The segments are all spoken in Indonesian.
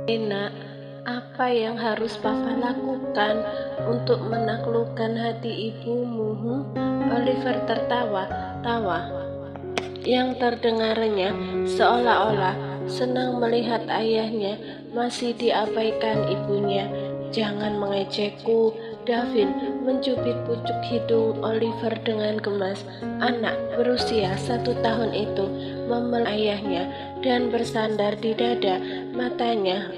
Nak, apa yang harus Papa lakukan untuk menaklukkan hati ibumu? Oliver tertawa-tawa yang terdengarnya seolah-olah senang melihat ayahnya masih diabaikan ibunya. Jangan mengejekku, Davin mencubit pucuk hidung Oliver dengan gemas. Anak berusia 1 tahun itu memeluk ayahnya dan bersandar di dada. Matanya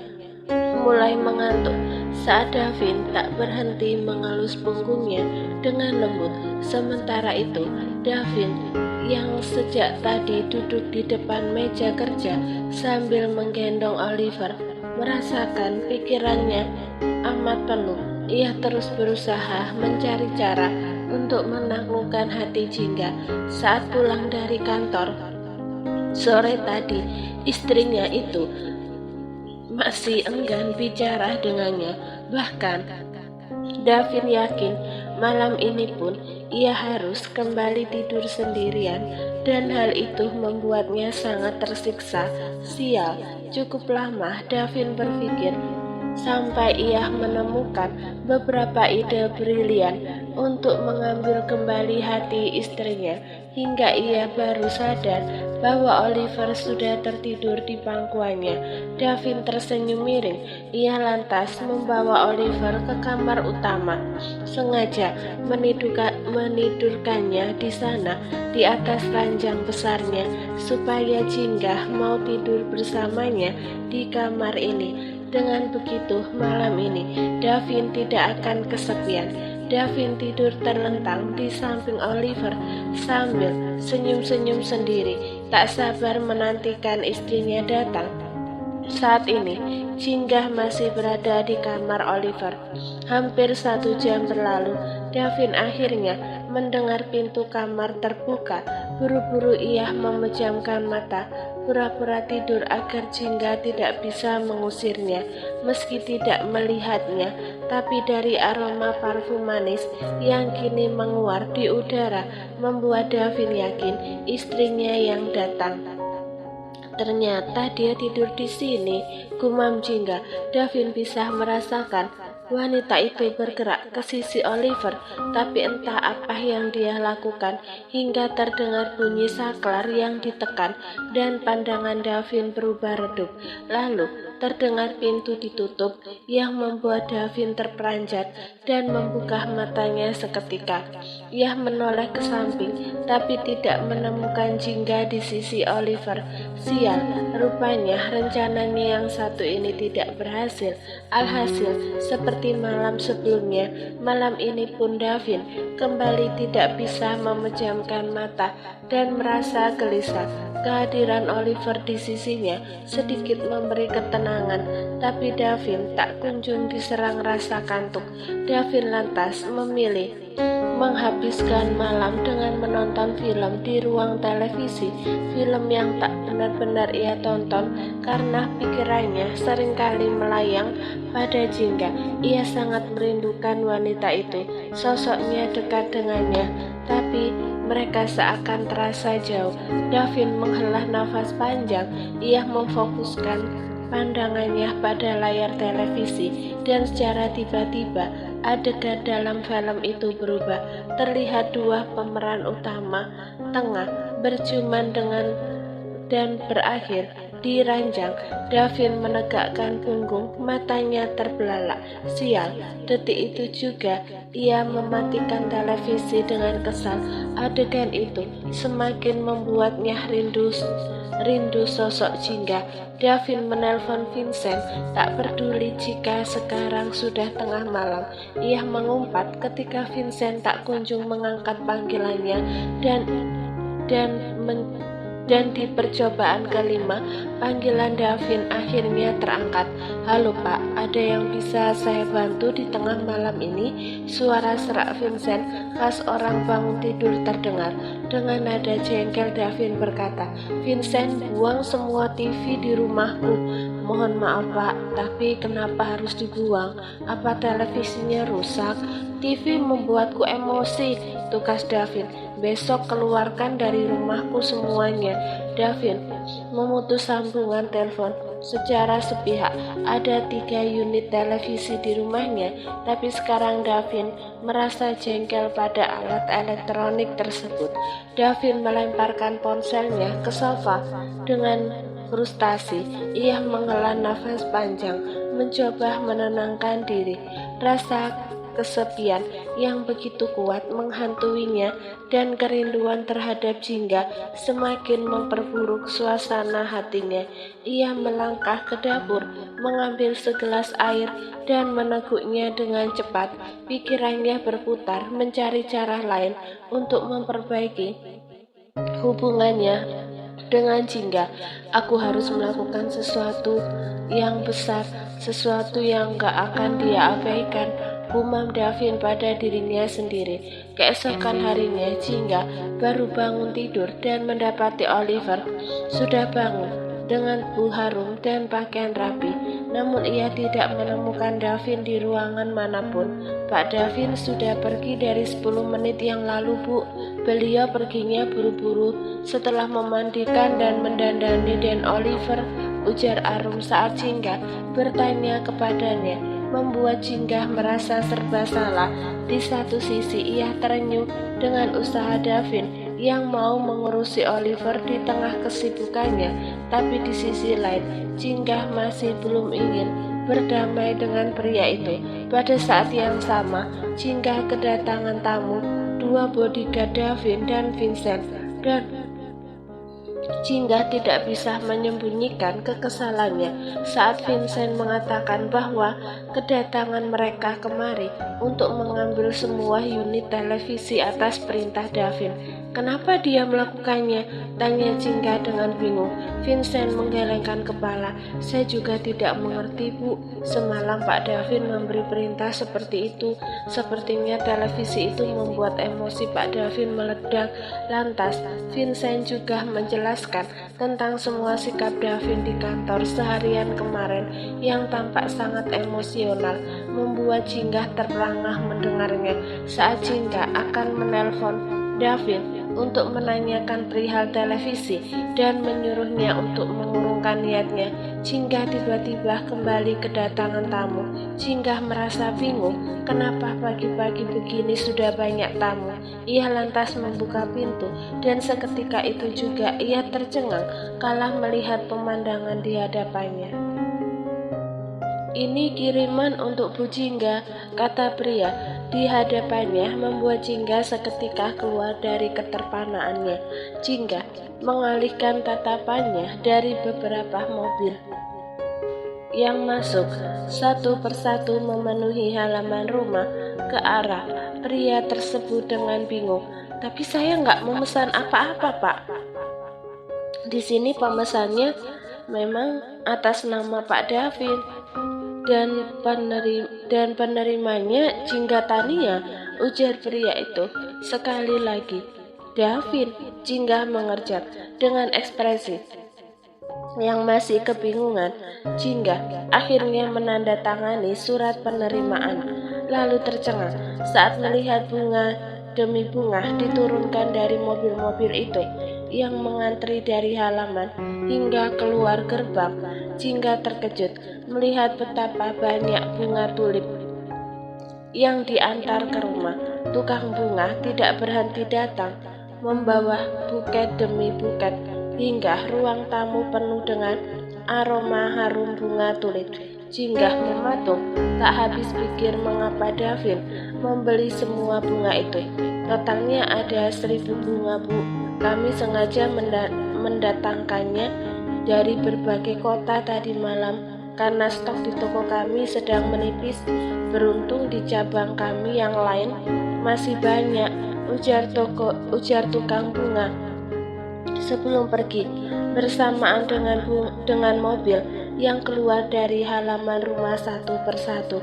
mulai mengantuk saat Davin tak berhenti mengelus punggungnya dengan lembut. Sementara itu, Davin yang sejak tadi duduk di depan meja kerja sambil menggendong Oliver merasakan pikirannya amat penuh. Ia terus berusaha mencari cara untuk menaklukkan hati Jingga. Saat pulang dari kantor sore tadi, istrinya itu masih enggan bicara dengannya. Bahkan Davin yakin malam ini pun ia harus kembali tidur sendirian, dan hal itu membuatnya sangat tersiksa. Sial, cukup lama Davin berpikir sampai ia menemukan beberapa ide brilian untuk mengambil kembali hati istrinya, hingga ia baru sadar bahwa Oliver sudah tertidur di pangkuannya. Davin tersenyum miring. Ia lantas membawa Oliver ke kamar utama, sengaja menidurkannya di sana di atas ranjang besarnya supaya Jingga mau tidur bersamanya di kamar ini. Dengan begitu, malam ini Davin tidak akan kesepian. Davin tidur terlentang di samping Oliver sambil senyum-senyum sendiri, tak sabar menantikan istrinya datang. Saat ini, Jingga masih berada di kamar Oliver. Hampir 1 jam berlalu, Davin akhirnya mendengar pintu kamar terbuka. Buru-buru ia memejamkan mata, pura-pura tidur agar Jingga tidak bisa mengusirnya. Meski tidak melihatnya, tapi dari aroma parfum manis yang kini menguar di udara membuat Davin yakin istrinya yang datang. Ternyata dia tidur di sini, gumam Jingga. Davin bisa merasakan wanita itu bergerak ke sisi Oliver, tapi entah apa yang dia lakukan hingga terdengar bunyi saklar yang ditekan dan pandangan Davin berubah redup. Lalu terdengar pintu ditutup yang membuat Davin terperanjat dan membuka matanya seketika. Ia menoleh ke samping tapi tidak menemukan Jingga di sisi Oliver. Sial, rupanya rencananya yang satu ini tidak berhasil. Alhasil, seperti malam sebelumnya, malam ini pun Davin kembali tidak bisa memejamkan mata dan merasa gelisah. Kehadiran Oliver di sisinya sedikit memberi ketenangan, tapi Davin tak kunjung diserang rasa kantuk. Davin lantas memilih menghabiskan malam dengan menonton film di ruang televisi, film yang tak benar-benar ia tonton karena pikirannya seringkali melayang pada Jingga. Ia sangat merindukan wanita itu, sosoknya dekat dengannya, tapi mereka seakan terasa jauh. Davin menghela nafas panjang. Ia memfokuskan pandangannya pada layar televisi, dan secara tiba-tiba adegan dalam film itu berubah. Terlihat dua pemeran utama tengah berciuman dan berakhir di ranjang. Davin menegakkan punggung, matanya terbelalak. Sial, detik itu juga ia mematikan televisi dengan kesal. Adegan itu semakin membuatnya rindu sosok Jingga. Davin menelpon Vincent, tak peduli jika sekarang sudah tengah malam. Ia mengumpat ketika Vincent tak kunjung mengangkat panggilannya dan di percobaan kelima, panggilan Davin akhirnya terangkat. "Halo Pak, ada yang bisa saya bantu di tengah malam ini?" Suara serak Vincent khas orang bangun tidur terdengar. Dengan nada jengkel Davin berkata, "Vincent, buang semua TV di rumahku." "Mohon maaf Pak, tapi kenapa harus dibuang? Apa televisinya rusak?" "TV membuatku emosi," tukas Davin. "Besok keluarkan dari rumahku semuanya." Davin memutus sambungan telepon. secara sepihak. Ada 3 unit televisi di rumahnya, tapi sekarang Davin merasa jengkel pada alat elektronik tersebut. Davin melemparkan ponselnya ke sofa dengan frustasi. Ia menghela nafas panjang, mencoba menenangkan diri. Rasa kesepian yang begitu kuat menghantuinya dan kerinduan terhadap Jingga semakin memperburuk suasana hatinya. Ia melangkah ke dapur, mengambil segelas air dan meneguknya dengan cepat. Pikirannya berputar mencari cara lain untuk memperbaiki hubungannya dengan Jingga. Aku harus melakukan sesuatu yang besar, sesuatu yang gak akan dia abaikan, gumam Davin pada dirinya sendiri. Keesokan harinya, Jingga baru bangun tidur dan mendapati Oliver sudah bangun dengan bau harum dan pakaian rapi. Namun ia tidak menemukan Davin di ruangan manapun. Pak Davin sudah pergi dari 10 menit yang lalu, Bu. Beliau perginya buru-buru setelah memandikan dan mendandani Dan Oliver, ujar Arum saat Jingga bertanya kepadanya, membuat Jingga merasa serba salah. Di satu sisi ia terenyuh dengan usaha Davin yang mau mengurusi Oliver di tengah kesibukannya, tapi di sisi lain Jingga masih belum ingin berdamai dengan pria itu. Pada saat yang sama, Jingga kedatangan tamu, 2 bodyguard Davin dan Vincent, dan Jingga tidak bisa menyembunyikan kekesalannya saat Vincent mengatakan bahwa kedatangan mereka kemari untuk mengambil semua unit televisi atas perintah Davin. Kenapa dia melakukannya? Tanya Jingga dengan bingung. Vincent menggelengkan kepala. Saya juga tidak mengerti, Bu. Semalam Pak Davin memberi perintah seperti itu. Sepertinya televisi itu membuat emosi Pak Davin meledak. Lantas Vincent juga menjelaskan tentang semua sikap Davin di kantor seharian kemarin yang tampak sangat emosional, membuat Jingga terperangah mendengarnya. Saat Jingga akan menelpon Davin untuk menanyakan perihal televisi dan menyuruhnya untuk mengurungkan niatnya, Jingga tiba-tiba kembali kedatangan tamu. Jingga merasa bingung, kenapa pagi-pagi begini sudah banyak tamu. Ia lantas membuka pintu dan seketika itu juga ia tercengang kalah melihat pemandangan di hadapannya. Ini kiriman untuk Bu Jingga, kata pria di hadapannya, membuat Jingga seketika keluar dari keterpanaannya. Jingga mengalihkan tatapannya dari beberapa mobil yang masuk satu persatu memenuhi halaman rumah ke arah pria tersebut dengan bingung. Tapi saya nggak memesan apa-apa, Pak. Di sini pemesannya memang atas nama Pak Davin dan penerimanya Jingga Tania, ujar pria itu. Sekali lagi, Davin. Jingga mengerjak dengan ekspresi yang masih kebingungan. Jingga akhirnya menandatangani surat penerimaan, lalu tercengang saat melihat bunga demi bunga diturunkan dari mobil-mobil itu yang mengantri dari halaman hingga keluar gerbang. Jingga terkejut melihat betapa banyak bunga tulip yang diantar ke rumah. Tukang bunga tidak berhenti datang, membawa buket demi buket, hingga ruang tamu penuh dengan aroma harum bunga tulip. Jingga mematung, tak habis pikir mengapa Davin membeli semua bunga itu. Totalnya ada 1000 bunga, Bu. Kami sengaja mendatangkannya dari berbagai kota tadi malam karena stok di toko kami sedang menipis. Beruntung di cabang kami yang lain masih banyak, ujar tukang bunga sebelum pergi bersamaan dengan mobil yang keluar dari halaman rumah satu persatu.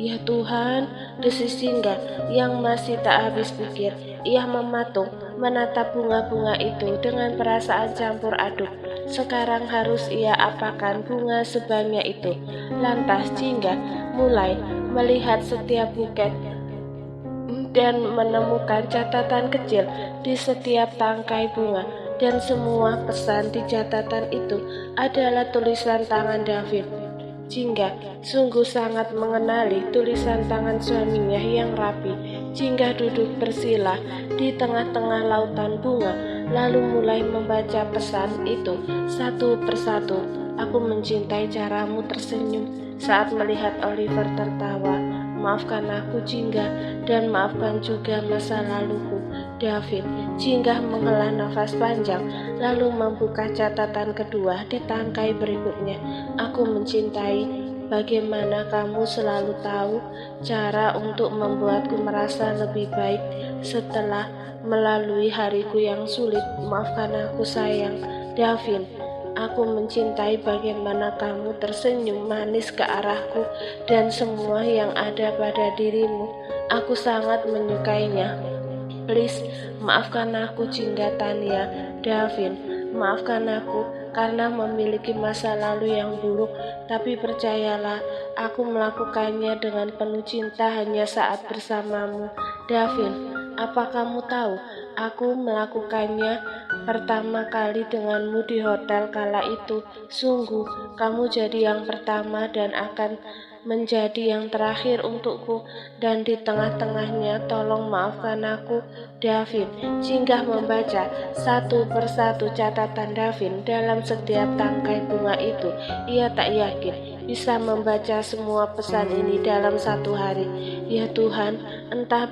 Ya Tuhan, desis Jingga yang masih tak habis pikir. Ia mematung menatap bunga-bunga itu dengan perasaan campur aduk. Sekarang harus ia apakan bunga sebanyak itu? Lantas Jingga mulai melihat setiap buket dan menemukan catatan kecil di setiap tangkai bunga. dan semua pesan di catatan itu adalah tulisan tangan David. Jingga sungguh sangat mengenali tulisan tangan suaminya yang rapi. Jingga duduk bersila di tengah-tengah lautan bunga, lalu mulai membaca pesan itu satu persatu. Aku mencintai caramu tersenyum saat melihat Oliver tertawa. Maafkan aku, Jingga, dan maafkan juga masa laluku, David. Jingga menghela nafas panjang, lalu membuka catatan kedua di tangkai berikutnya. Aku mencintai bagaimana kamu selalu tahu cara untuk membuatku merasa lebih baik setelah melalui hariku yang sulit. Maafkan aku, sayang, David. Aku mencintai bagaimana kamu tersenyum manis ke arahku dan semua yang ada pada dirimu. Aku sangat menyukainya. Please, maafkan aku, Jingga, Tania, Davin. Maafkan aku karena memiliki masa lalu yang buruk, tapi percayalah, aku melakukannya dengan penuh cinta hanya saat bersamamu. Davin, apa kamu tahu, aku melakukannya pertama kali denganmu di hotel kala itu. Sungguh, kamu jadi yang pertama dan akan menjadi yang terakhir untukku, dan di tengah-tengahnya tolong maafkan aku, Davin. Jingga membaca satu persatu catatan Davin dalam setiap tangkai bunga itu. Ia tak yakin bisa membaca semua pesan ini dalam satu hari. Ya Tuhan, entah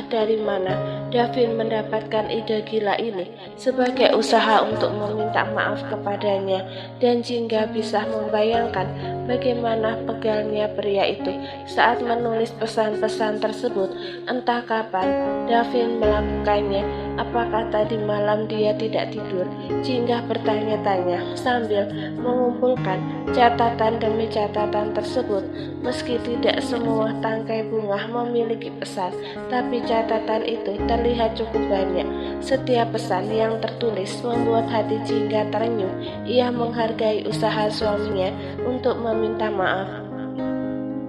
dari mana Davin mendapatkan ide gila ini sebagai usaha untuk meminta maaf kepadanya, dan Jingga bisa membayangkan bagaimana pegalnya pria itu saat menulis pesan-pesan tersebut. Entah kapan Davin melakukannya. Apakah tadi malam dia tidak tidur? Jingga bertanya-tanya sambil mengumpulkan catatan demi catatan tersebut. Meski tidak semua tangkai bunga memiliki pesan, tapi catatan itu terlihat cukup banyak. Setiap pesan yang tertulis membuat hati Jingga terenyuh. Ia menghargai usaha suaminya untuk meminta maaf.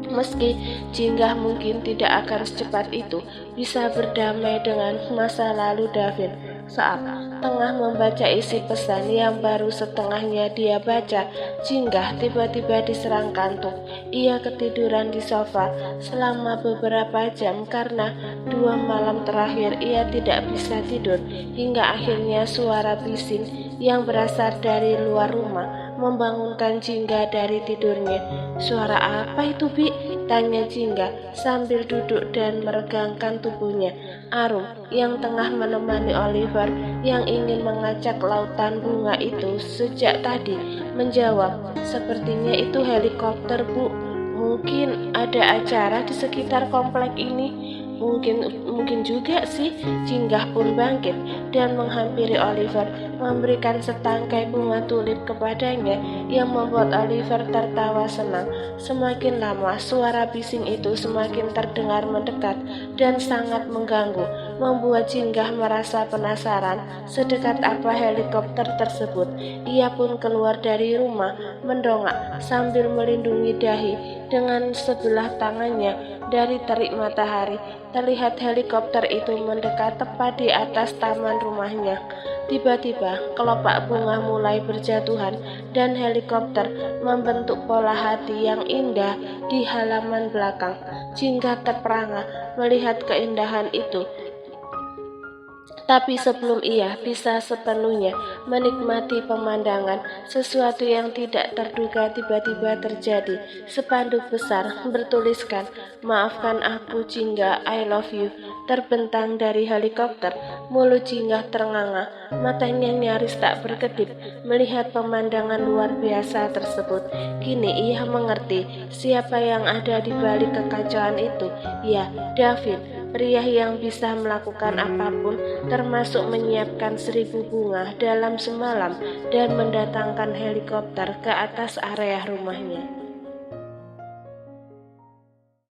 Meski Jingga mungkin tidak akan secepat itu bisa berdamai dengan masa lalu Davin. Saat tengah membaca isi pesan yang baru setengahnya dia baca, Jingga tiba-tiba diserang kantuk. Ia ketiduran di sofa selama beberapa jam karena 2 malam terakhir ia tidak bisa tidur, hingga akhirnya suara bising yang berasal dari luar rumah membangunkan Jingga dari tidurnya. Suara apa itu, Bi? Tanya Jingga sambil duduk dan meregangkan tubuhnya. Arum yang tengah menemani Oliver yang ingin mengacak lautan bunga itu sejak tadi menjawab, sepertinya itu helikopter, Bu. Mungkin ada acara di sekitar komplek ini. Mungkin juga sih. Jingga pun bangkit dan menghampiri Oliver, memberikan setangkai bunga tulip kepadanya yang membuat Oliver tertawa senang. Semakin lama suara bising itu semakin terdengar mendekat dan sangat mengganggu, membuat Jingga merasa penasaran sedekat apa helikopter tersebut. Ia pun keluar dari rumah mendongak sambil melindungi dahi dengan sebelah tangannya dari terik matahari. Terlihat helikopter itu mendekat tepat di atas taman rumahnya. Tiba-tiba kelopak bunga mulai berjatuhan dan helikopter membentuk pola hati yang indah di halaman belakang. Jingga terperangah melihat keindahan itu. Tapi sebelum ia bisa sepenuhnya menikmati pemandangan, sesuatu yang tidak terduga tiba-tiba terjadi. Spanduk besar bertuliskan, "Maafkan aku, Jingga, I love you," terbentang dari helikopter. Mulut Jingga ternganga, matanya nyaris tak berkedip melihat pemandangan luar biasa tersebut. Kini ia mengerti siapa yang ada di balik kekacauan itu. Ya, David, pria yang bisa melakukan apapun, termasuk menyiapkan 1000 bunga dalam semalam dan mendatangkan helikopter ke atas area rumahnya.